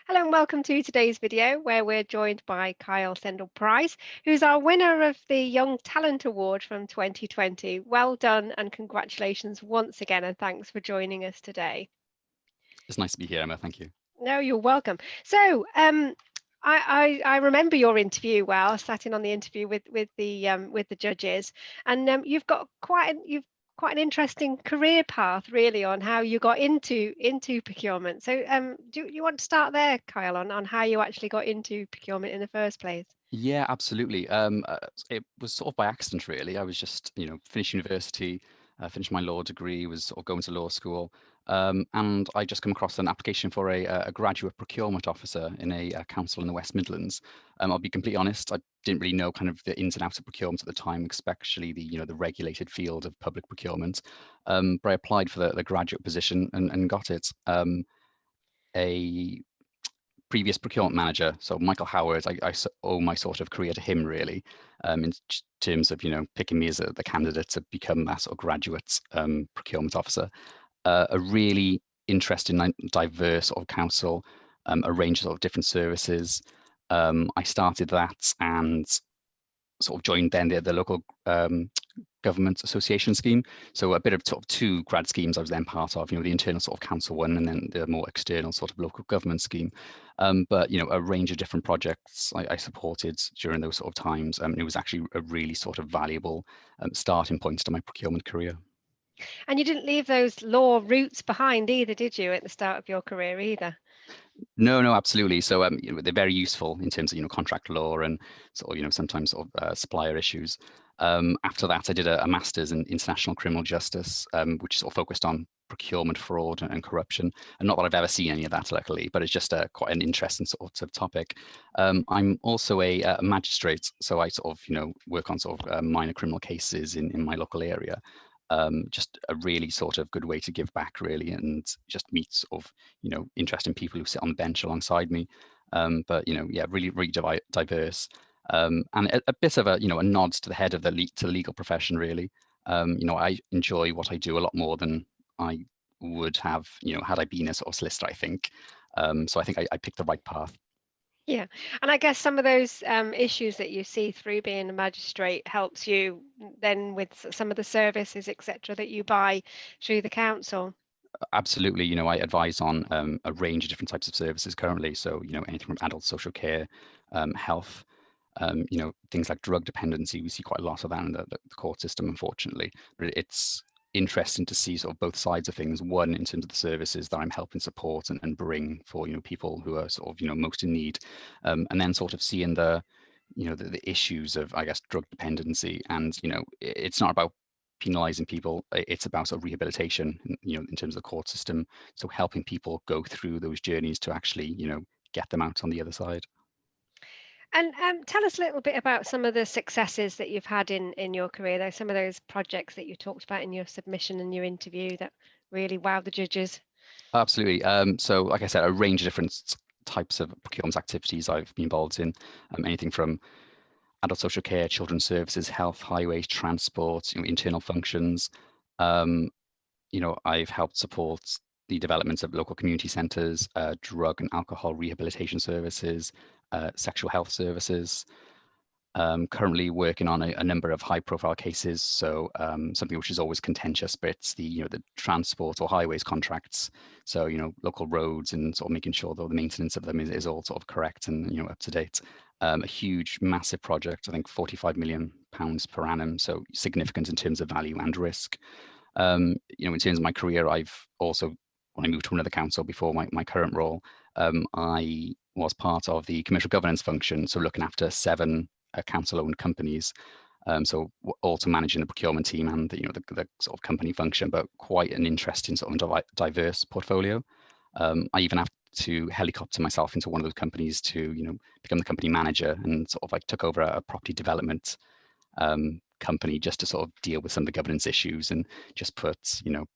Hello and welcome to today's video where we're joined by Cael Sendell-Price, who's our winner of the Young Talent Award from 2020. Well done and congratulations once again, and thanks for joining us today. It's nice to be here, Emma. Thank you. No, you're welcome. So, I remember your interview well. I sat in on the interview with the judges, and you've got quite an interesting career path, really, on how you got into procurement. So, do you want to start there, Kyle, on how you actually got into procurement in the first place? Yeah, absolutely. It was sort of by accident, really. I was just, finished university, finished my law degree, was sort of going to law school, and I just come across an application for a graduate procurement officer in a council in the West Midlands. I'll be completely honest, I didn't really know kind of the ins and outs of procurement at the time, especially the regulated field of public procurement. But I applied for the graduate position and got it. A previous procurement manager, so Michael Howard, I owe my sort of career to him, really, in terms of picking me as the candidate to become that sort of graduate procurement officer. A really interesting, diverse sort of council, a range of, sort of different services. I started that and sort of joined then the local government association scheme. So a bit of sort of two grad schemes I was then part of, the internal sort of council one and then the more external sort of local government scheme. But a range of different projects I supported during those sort of times. It was actually a really sort of valuable starting point to my procurement career. And you didn't leave those law roots behind either, did you, at the start of your career either? No, absolutely. So they're very useful in terms of contract law and sort of sometimes sort of supplier issues. After that, I did a master's in international criminal justice, which sort of focused on procurement fraud and corruption. And not that I've ever seen any of that, luckily, but it's just quite an interesting sort of topic. I'm also a magistrate, so I sort of work on sort of minor criminal cases in my local area. Just a really sort of good way to give back, really, and just meet sort of interesting people who sit on the bench alongside me. But yeah, really diverse, and a bit of a nod to the head of to the legal profession, really. I enjoy what I do a lot more than I would have, had I been a sort of solicitor, I think. So I think I picked the right path. Yeah, and I guess some of those issues that you see through being a magistrate helps you then with some of the services, etc., that you buy through the council. Absolutely. I advise on a range of different types of services currently. So, anything from adult social care, health, things like drug dependency. We see quite a lot of that in the court system, unfortunately. But it's interesting to see sort of both sides of things. One, in terms of the services that I'm helping support and bring for, people who are sort of, most in need. And then sort of seeing the issues of, I guess, drug dependency. And, it's not about penalizing people. It's about sort of rehabilitation, in terms of the court system. So helping people go through those journeys to actually, get them out on the other side. And tell us a little bit about some of the successes that you've had in your career. There's some of those projects that you talked about in your submission and your interview that really wowed the judges. Absolutely. So, like I said, a range of different types of procurement activities I've been involved in. Anything from adult social care, children's services, health, highways, transport, internal functions. Um, I've helped support the development of local community centres, drug and alcohol rehabilitation services, sexual health services. Currently working on a number of high-profile cases. So something which is always contentious, but it's the transport or highways contracts. So local roads and sort of making sure that the maintenance of them is all sort of correct and up to date. A huge, massive project. I think £45 million per annum. So significant in terms of value and risk. In terms of my career, I've also, when I moved to another council before my current role, I was part of the commercial governance function, so looking after 7 council-owned companies. So also managing the procurement team and the sort of company function, but quite an interesting sort of diverse portfolio. I even have to helicopter myself into one of those companies to become the company manager, and sort of like took over a property development company just to sort of deal with some of the governance issues and just put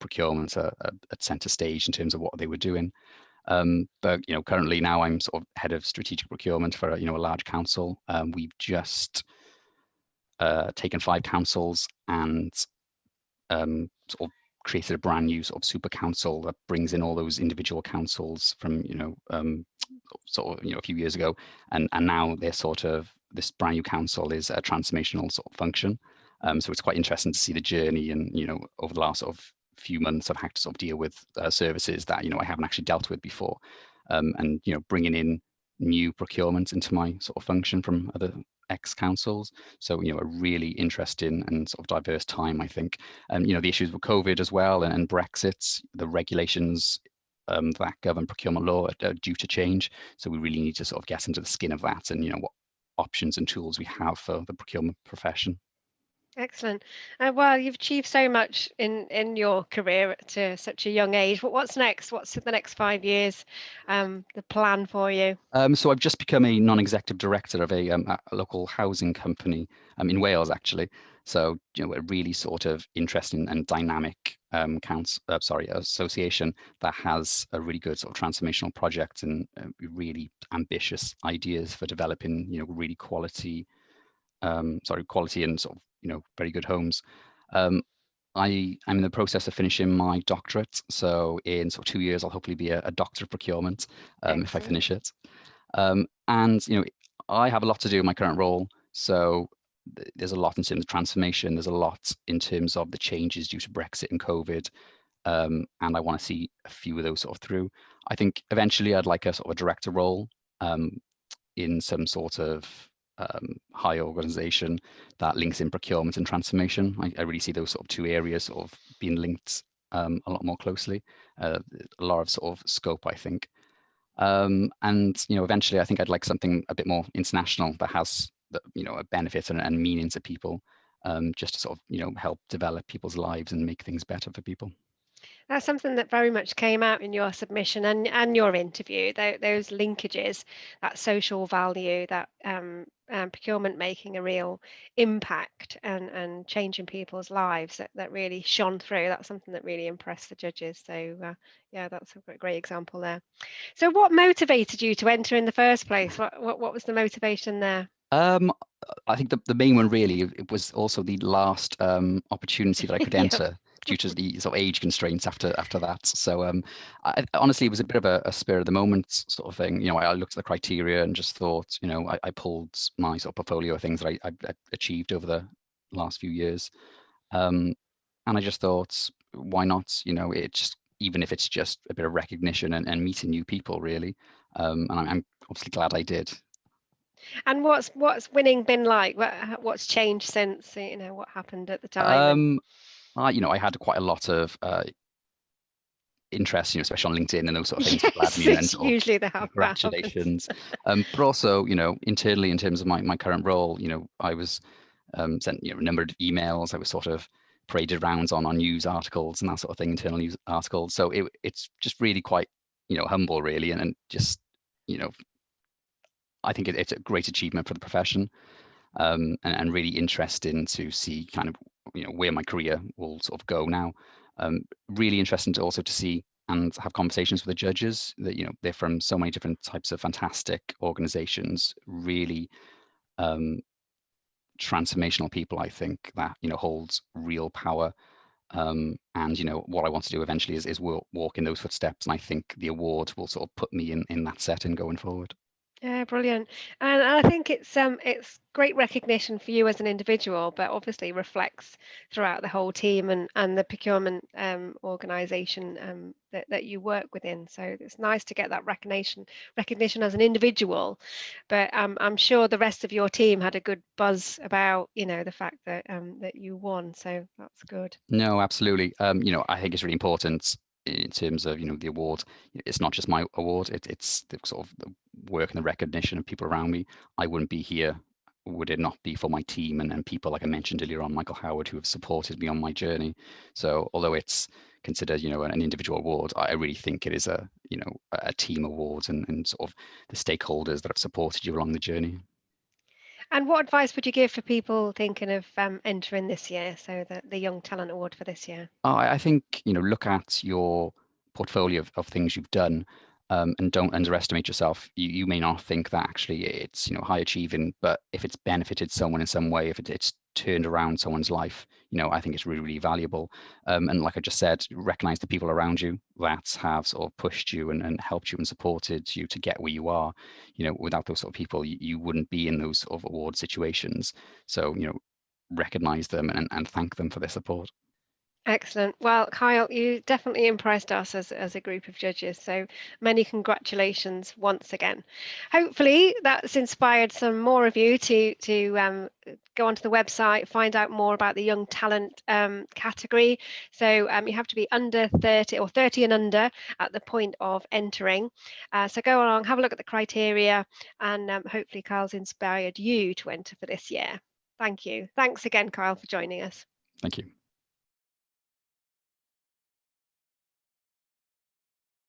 procurement at center stage in terms of what they were doing. But currently now I'm sort of head of strategic procurement for a large council. We've just taken 5 councils and sort of created a brand new sort of super council that brings in all those individual councils from, sort of, a few years ago. And now they're sort of, this brand new council is a transformational sort of function. So it's quite interesting to see the journey, and, over the last sort of few months, I've had to sort of deal with services that, I haven't actually dealt with before. And, bringing in new procurement into my sort of function from other ex-councils. So, a really interesting and sort of diverse time, I think. The issues with COVID as well, and Brexit, the regulations that govern procurement law are due to change. So we really need to sort of get into the skin of that, and, what options and tools we have for the procurement profession. Excellent. Well, you've achieved so much in your career at such a young age. What's next? What's the next 5 years? The plan for you? So I've just become a non-executive director of a local housing company in Wales, actually. So, a really sort of interesting and dynamic association that has a really good sort of transformational project, and really ambitious ideas for developing, really quality and sort of, very good homes. I'm in the process of finishing my doctorate. So in sort of 2 years, I'll hopefully be a doctor of procurement if I finish it. And, I have a lot to do in my current role. So there's a lot in terms of transformation. There's a lot in terms of the changes due to Brexit and COVID. And I want to see a few of those sort of through. I think eventually I'd like a sort of a director role in some sort of high organization that links in procurement and transformation. I really see those sort of two areas sort of being linked a lot more closely. A lot of sort of scope, I think. And eventually I think I'd like something a bit more international that has a benefit and meaning to people, just to sort of help develop people's lives and make things better for people. That's something that very much came out in your submission and your interview, those linkages, that social value, that procurement making a real impact and changing people's lives, that really shone through. That's something that really impressed the judges. So yeah, that's a great example there. So what motivated you to enter in the first place? What was the motivation there? I think the main one really, it was also the last opportunity that I could Yeah. enter due to the sort of age constraints after that. So honestly, it was a bit of a spur of the moment sort of thing. I looked at the criteria and just thought, I pulled my sort of portfolio of things that I achieved over the last few years, and I just thought, why not? It just, even if it's just a bit of recognition and meeting new people, really. And I'm obviously glad I did. And what's winning been like? What's changed since? What happened at the time? I had quite a lot of interest, especially on LinkedIn and those sort of things. People add Yes, me and it's sort of usually that happens. congratulations. But also, internally in terms of my current role, I was sent a number of emails. I was sort of paraded around on news articles and that sort of thing, internal news articles. So it's just really quite humble, really, and just I think it's a great achievement for the profession, and really interesting to see kind of where my career will sort of go now. Really interesting to also to see and have conversations with the judges that they're from so many different types of fantastic organizations, really transformational people, I think, that holds real power. And what I want to do eventually is walk in those footsteps, and I think the award will sort of put me in that setting going forward. Yeah, brilliant. And I think it's great recognition for you as an individual, but obviously reflects throughout the whole team and the procurement organization that you work within. So it's nice to get that recognition as an individual. But I'm sure the rest of your team had a good buzz about, the fact that that you won. So that's good. No, absolutely. I think it's really important in terms of the award. It's not just my award. It's the sort of the work and the recognition of people around me. I wouldn't be here would it not be for my team and people, like I mentioned earlier on, Michael Howard, who have supported me on my journey. So although it's considered an individual award, I really think it is a team award, and sort of the stakeholders that have supported you along the journey. And what advice would you give for people thinking of entering this year, so the Young Talent Award for this year? I think look at your portfolio of things you've done, and don't underestimate yourself. You may not think that actually it's high achieving, but if it's benefited someone in some way, if it's turned around someone's life, I think it's really, really valuable. And like I just said, recognize the people around you that have sort of pushed you and helped you and supported you to get where you are. Without those sort of people, you wouldn't be in those sort of award situations. So recognize them and thank them for their support. Excellent. Well, Cael, you definitely impressed us as a group of judges. So many congratulations once again. Hopefully that's inspired some more of you to go onto the website, find out more about the young talent category. So you have to be under 30 or 30 and under at the point of entering. So go along, have a look at the criteria, and hopefully Cael's inspired you to enter for this year. Thank you. Thanks again, Cael, for joining us. Thank you.